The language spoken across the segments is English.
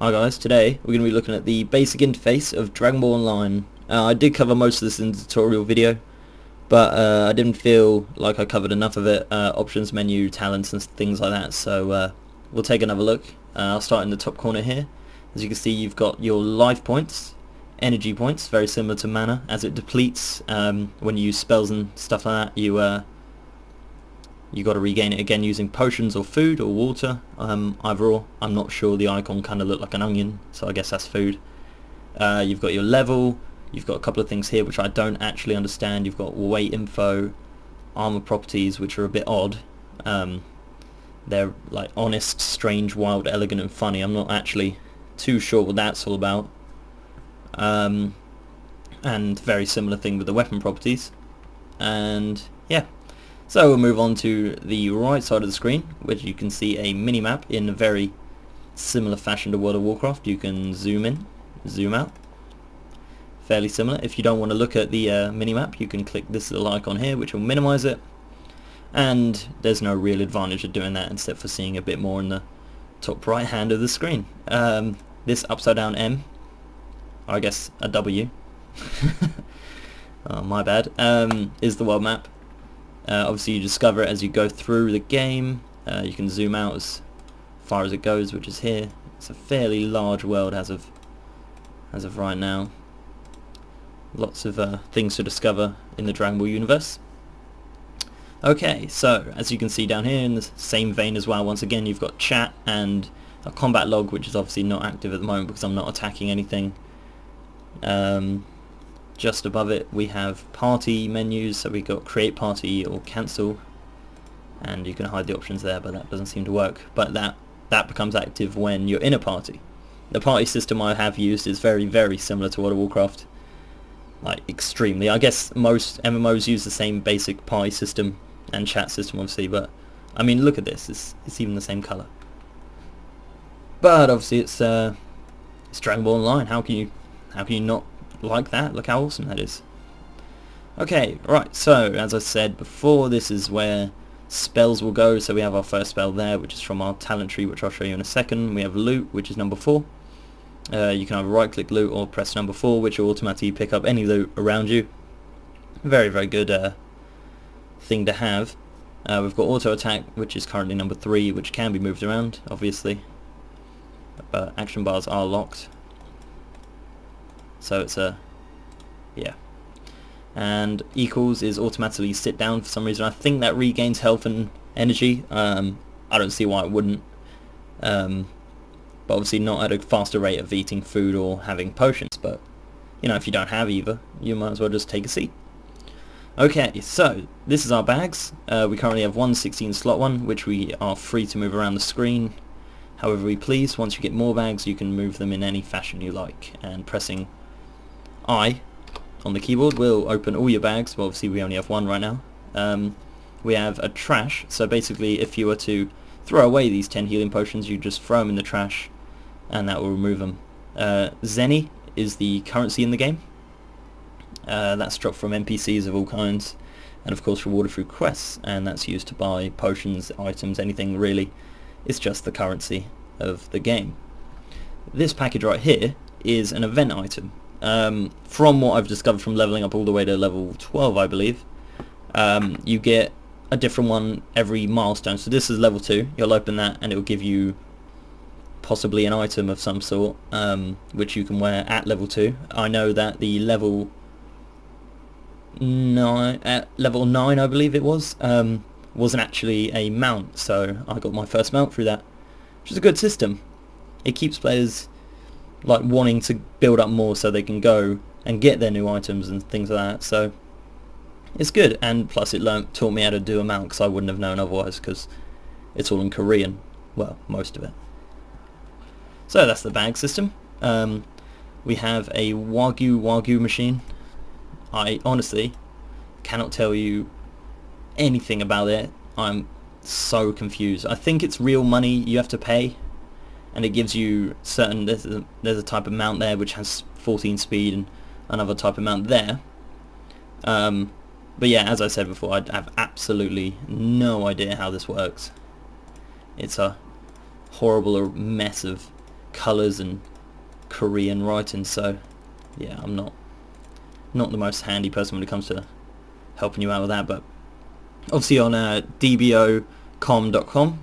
Hi guys, today we're going to be looking at the basic interface of Dragonball Online. I did cover most of this in the tutorial video, but I didn't feel like I covered enough of it, options menu, talents and things like that, so we'll take another look. I'll start in the top corner here. As you can see, you've got your life points, energy points, very similar to mana. As it depletes, when you use spells and stuff like that, you got to regain it again using potions or food or water, either or. I'm not sure, the icon kind of looked like an onion, so I guess that's food. You've got your level, you've got a couple of things here which I don't actually understand. You've got weight info, armor properties, which are a bit odd. They're like honest, strange, wild, elegant and funny. I'm not actually too sure what that's all about. And very similar thing with the weapon properties. And yeah. So we'll move on to the right side of the screen, which you can see a mini-map in a very similar fashion to World of Warcraft. You can zoom in, zoom out, fairly similar. If you don't want to look at the mini-map, you can click this little icon here, which will minimize it, and there's no real advantage of doing that except for seeing a bit more in the top right hand of the screen. This upside down M, or I guess a W, oh, my bad, is the world map. Obviously you discover it as you go through the game. You can zoom out as far as it goes, which is here. It's a fairly large world as of right now. Lots of things to discover in the Dragon Ball universe. Okay, so as you can see down here in the same vein as well, once again you've got chat and a combat log, which is obviously not active at the moment because I'm not attacking anything. Just above it we have party menus, so we got create party or cancel, and you can hide the options there, but that doesn't seem to work. But that becomes active when you're in a party. The party system I have used is very similar to World of Warcraft, like extremely. I guess most MMOs use the same basic party system and chat system obviously, but I mean look at this, it's even the same colour. But obviously it's Dragon Ball Online. How can you not like that? Look how awesome that is. Okay, right, so as I said before, this is where spells will go. So we have our first spell there, which is from our talent tree, which I'll show you in a second. We have loot, which is number 4. You can either right click loot or press number 4, which will automatically pick up any loot around you. Very good thing to have. We've got auto attack, which is currently number 3, which can be moved around obviously. Action bars are locked, so it's yeah. And equals is automatically sit down for some reason. I think that regains health and energy. I don't see why it wouldn't, but obviously not at a faster rate of eating food or having potions. But you know, if you don't have either, you might as well just take a seat. Okay, so this is our bags. We currently have one 16 slot one, which we are free to move around the screen however we please. Once you get more bags, you can move them in any fashion you like, and pressing I on the keyboard will open all your bags. Well, obviously we only have one right now. We have a trash, so basically if you were to throw away these 10 healing potions, you just throw them in the trash and that will remove them. Zenny is the currency in the game. That's dropped from NPCs of all kinds, and of course rewarded through quests, and that's used to buy potions, items, anything really. It's just the currency of the game. This package right here is an event item. From what I've discovered from leveling up all the way to level 12, I believe, you get a different one every milestone. So this is level 2. You'll open that and it will give you possibly an item of some sort, which you can wear at level 2. I know that the level 9, I believe it wasn't actually a mount, so I got my first mount through that, which is a good system. It keeps players like wanting to build up more so they can go and get their new items and things like that, so it's good. And plus it taught me how to do a mount, because I wouldn't have known otherwise, because it's all in Korean, well, most of it. So that's the bag system. We have a Wagyu machine. I honestly cannot tell you anything about it. I'm so confused. I think it's real money you have to pay, and it gives you certain, there's a type of mount there which has 14 speed, and another type of mount there. But yeah, as I said before, I have absolutely no idea how this works. It's a horrible mess of colours and Korean writing, so yeah, I'm not the most handy person when it comes to helping you out with that. But obviously on dbocom.com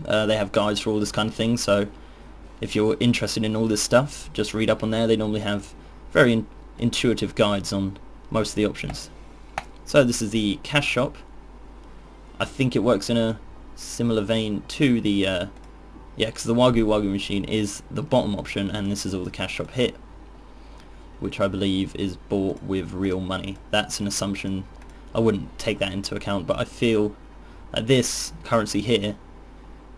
they have guides for all this kind of thing, so if you're interested in all this stuff, just read up on there. They normally have very intuitive guides on most of the options. So this is the cash shop. I think it works in a similar vein to the yeah, because the Wagyu machine is the bottom option, and this is all the cash shop hit, which I believe is bought with real money. That's an assumption. I wouldn't take that into account, but I feel that this currency here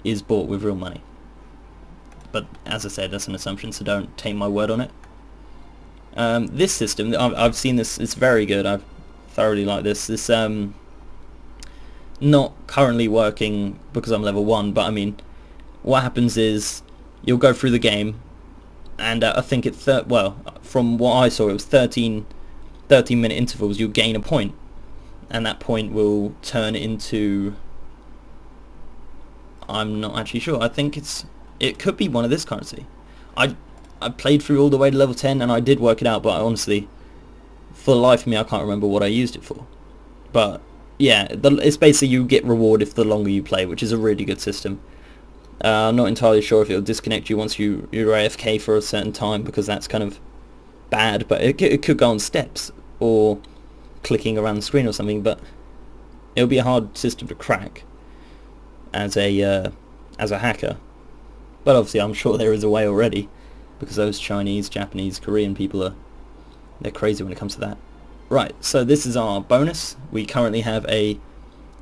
is bought with real money. But as I said, that's an assumption, so don't take my word on it. This system, I've seen this, it's very good. I thoroughly like this. This not currently working because I'm level 1, but I mean, what happens is you'll go through the game, and I think it's well, from what I saw, it was 13-minute intervals. You'll gain a point, and that point will turn into, I'm not actually sure. I think it could be one of this currency. I played through all the way to level 10, and I did work it out, but honestly, for the life of me, I can't remember what I used it for. But yeah, it's basically you get rewarded the longer you play, which is a really good system. I'm not entirely sure if it'll disconnect you once you're AFK for a certain time, because that's kind of bad, but it could go on steps or clicking around the screen or something, but it'll be a hard system to crack as a hacker. But obviously I'm sure there is a way already, because those Chinese, Japanese, Korean people they're crazy when it comes to that. Right, so this is our bonus. We currently have a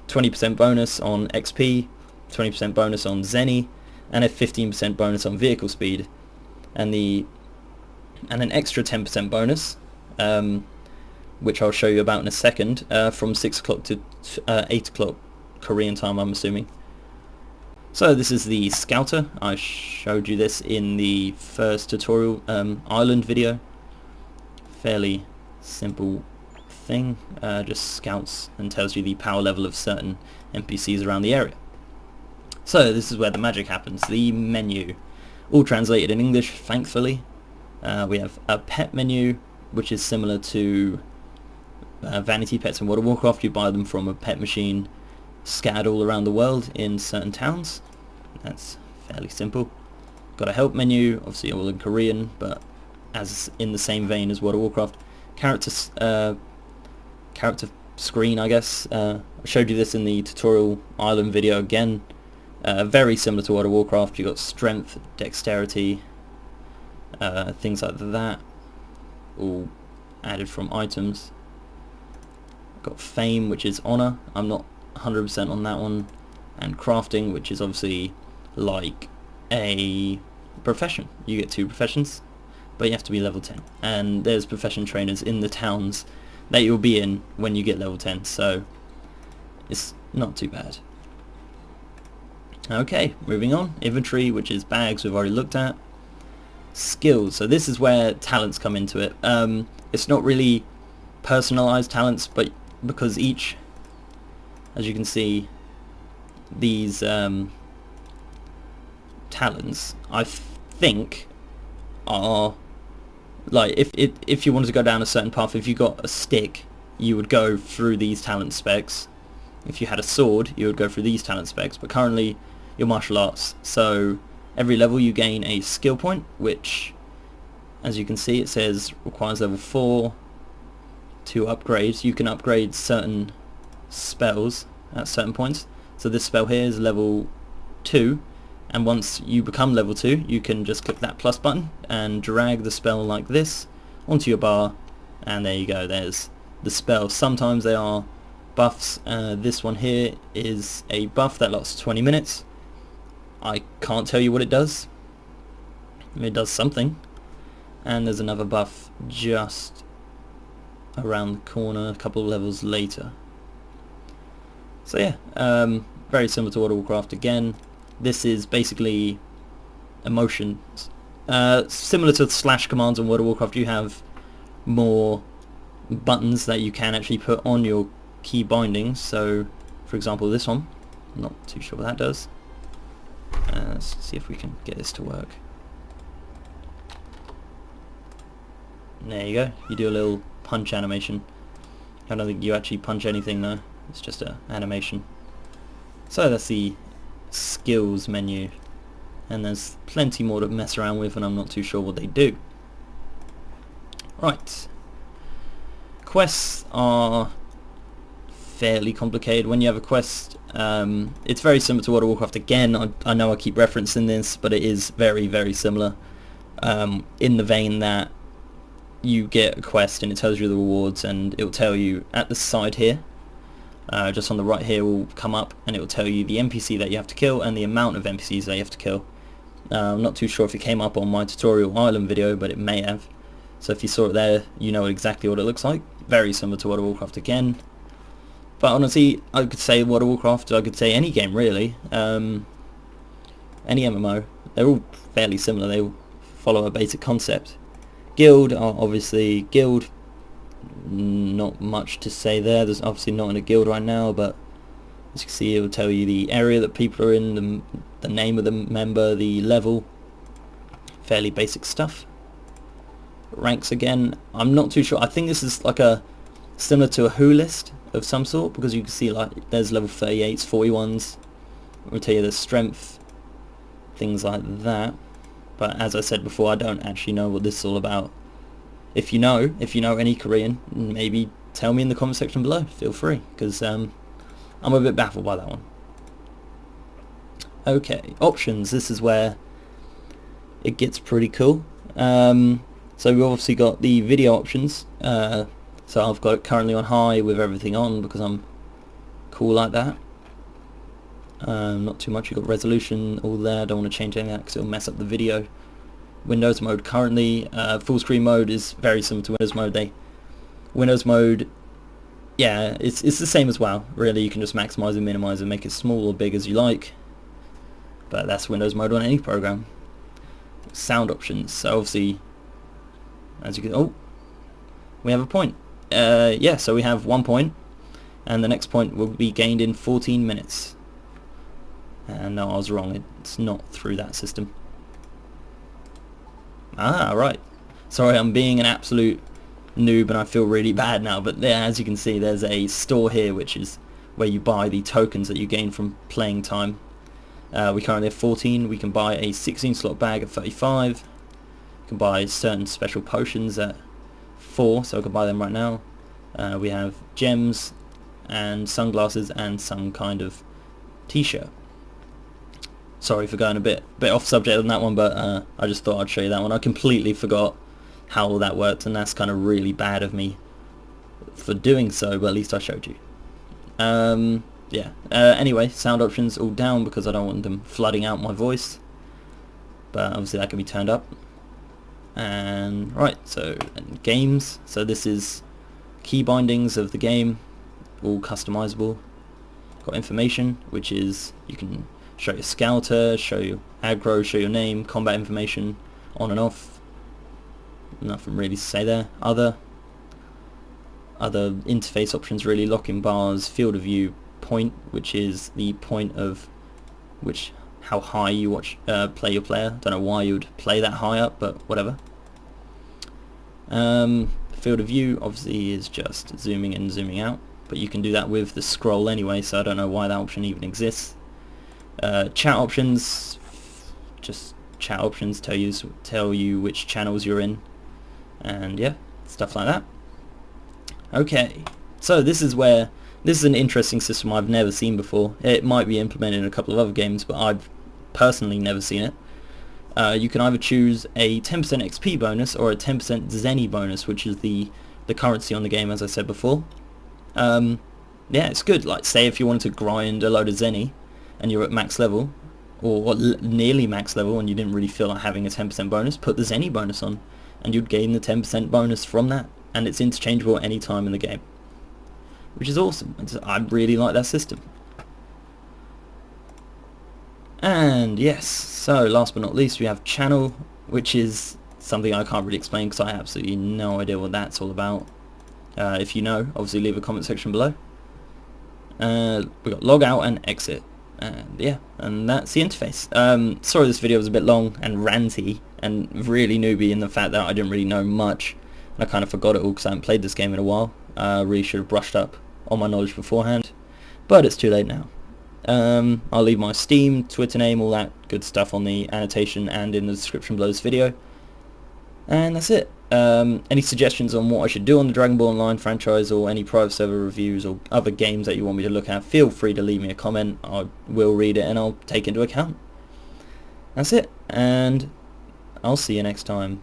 20% bonus on XP, 20% bonus on Zenny, and a 15% bonus on vehicle speed, and an extra 10% bonus, which I'll show you about in a second, from 6 o'clock to 8 o'clock Korean time, I'm assuming. So this is the Scouter. I showed you this in the first tutorial island video. Fairly simple thing, just scouts and tells you the power level of certain NPCs around the area. So this is where the magic happens, the menu. All translated in English, thankfully. We have a pet menu, which is similar to vanity pets in World of Warcraft. You buy them from a pet machine scattered all around the world in certain towns. That's fairly simple. Got a help menu, obviously all in Korean, but as in the same vein as World of Warcraft. Character screen, I guess. I showed you this in the tutorial island video again. Very similar to World of Warcraft. You got strength, dexterity, things like that, all added from items. Got fame, which is honor. I'm not 100% on that one, and crafting, which is obviously like a profession. You get 2 professions, but you have to be level 10, and there's profession trainers in the towns that you'll be in when you get level 10, so it's not too bad. Okay, moving on. Inventory, which is bags we've already looked at. Skills, so this is where talents come into it. It's not really personalized talents, but because each, as you can see, these talents, I think, are like, if you wanted to go down a certain path, if you got a stick, you would go through these talent specs. If you had a sword, you would go through these talent specs. But currently you're martial arts, so every level you gain a skill point, which, as you can see, it says requires level 4 to upgrade. You can upgrade certain spells at certain points. So this spell here is level 2, and once you become level 2, you can just click that plus button and drag the spell like this onto your bar, and there you go, there's the spell. Sometimes they are buffs. This one here is a buff that lasts 20 minutes. I can't tell you what it does. It does something. And there's another buff just around the corner, a couple of levels later. So yeah, very similar to World of Warcraft again. This is basically emotions. Similar to the slash commands on World of Warcraft, you have more buttons that you can actually put on your key bindings. So, for example, this one, I'm not too sure what that does. Let's see if we can get this to work. There you go. You do a little punch animation. I don't think you actually punch anything though. It's just a animation. So that's the skills menu, and there's plenty more to mess around with, and I'm not too sure what they do. Right. Quests are fairly complicated. When you have a quest, it's very similar to World of Warcraft. Again, I know I keep referencing this, but it is very, very similar, in the vein that you get a quest and it tells you the rewards, and it will tell you at the side here, just on the right here, will come up and it will tell you the NPC that you have to kill and the amount of NPCs that you have to kill. I'm not too sure if it came up on my tutorial island video, but it may have. So if you saw it there, you know exactly what it looks like. Very similar to World of Warcraft again. But honestly, I could say World of Warcraft, I could say any game really, any MMO, they're all fairly similar. They all follow a basic concept. Guild, obviously, Guild, not much to say there. There's obviously not in a guild right now, but as you can see, it will tell you the area that people are in, the name of the member, the level, fairly basic stuff. Ranks again, I'm not too sure. I think this is like a similar to a who list of some sort, because you can see like there's level 38s, 41s. We'll tell you the strength, things like that. But as I said before, I don't actually know what this is all about. If you know any Korean, maybe tell me in the comment section below. Feel free, because I'm a bit baffled by that one. Okay, options. This is where it gets pretty cool. So we've obviously got the video options. So I've got it currently on high with everything on because I'm cool like that. Not too much. You've got resolution all there. Don't want to change any of that because it'll mess up the video. Windows mode currently, full screen mode is very similar to Windows mode. Windows mode, yeah, it's the same as WoW. Really, you can just maximize and minimize and make it small or big as you like. But that's Windows mode on any program. Sound options. So obviously, as you can, we have a point. Yeah, so we have 1 point, and the next point will be gained in 14 minutes. And no, I was wrong. It's not through that system. Ah, right. Sorry, I'm being an absolute noob, and I feel really bad now. But there, as you can see, there's a store here, which is where you buy the tokens that you gain from playing time. We currently have 14. We can buy a 16 slot bag at 35. You can buy certain special potions at 4, so I can buy them right now. We have gems and sunglasses and some kind of t-shirt. Sorry for going a bit off subject on that one, but I just thought I'd show you that one. I completely forgot how all that worked, and that's kind of really bad of me for doing so, but at least I showed you. Yeah. Anyway, sound options all down because I don't want them flooding out my voice, but obviously that can be turned up. And right, so games, so this is key bindings of the game, all customizable. Got information, which is you can show your scouter, show your aggro, show your name, combat information, on and off. Nothing really to say there. Other interface options really, locking bars, field of view, point, which is the point of how high you play your player. Don't know why you would play that high up, but whatever. Field of view obviously is just zooming in, zooming out, but you can do that with the scroll anyway, so I don't know why that option even exists. Chat options, just chat options tell you which channels you're in, and yeah, stuff like that. Okay, so this is an interesting system I've never seen before. It might be implemented in a couple of other games, but I've personally never seen it. You can either choose a 10% XP bonus or a 10% Zenny bonus, which is the currency on the game, as I said before. Yeah, it's good. Like, say if you wanted to grind a load of Zenny and you're at max level, or nearly max level, and you didn't really feel like having a 10% bonus, put the Zenny bonus on, and you'd gain the 10% bonus from that. And it's interchangeable any time in the game, which is awesome. I really like that system. And yes, so last but not least, we have channel, which is something I can't really explain because I have absolutely no idea what that's all about. If you know, obviously leave a comment section below. We got logout and exit, and yeah, and that's the interface. Sorry this video was a bit long and ranty and really newbie in the fact that I didn't really know much. I kind of forgot it all because I haven't played this game in a while. Really should have brushed up on my knowledge beforehand, but it's too late now. I'll leave my Steam, Twitter name, all that good stuff on the annotation and in the description below this video. And that's it. Any suggestions on what I should do on the Dragon Ball Online franchise, or any private server reviews or other games that you want me to look at, feel free to leave me a comment. I will read it and I'll take into account. That's it, and I'll see you next time.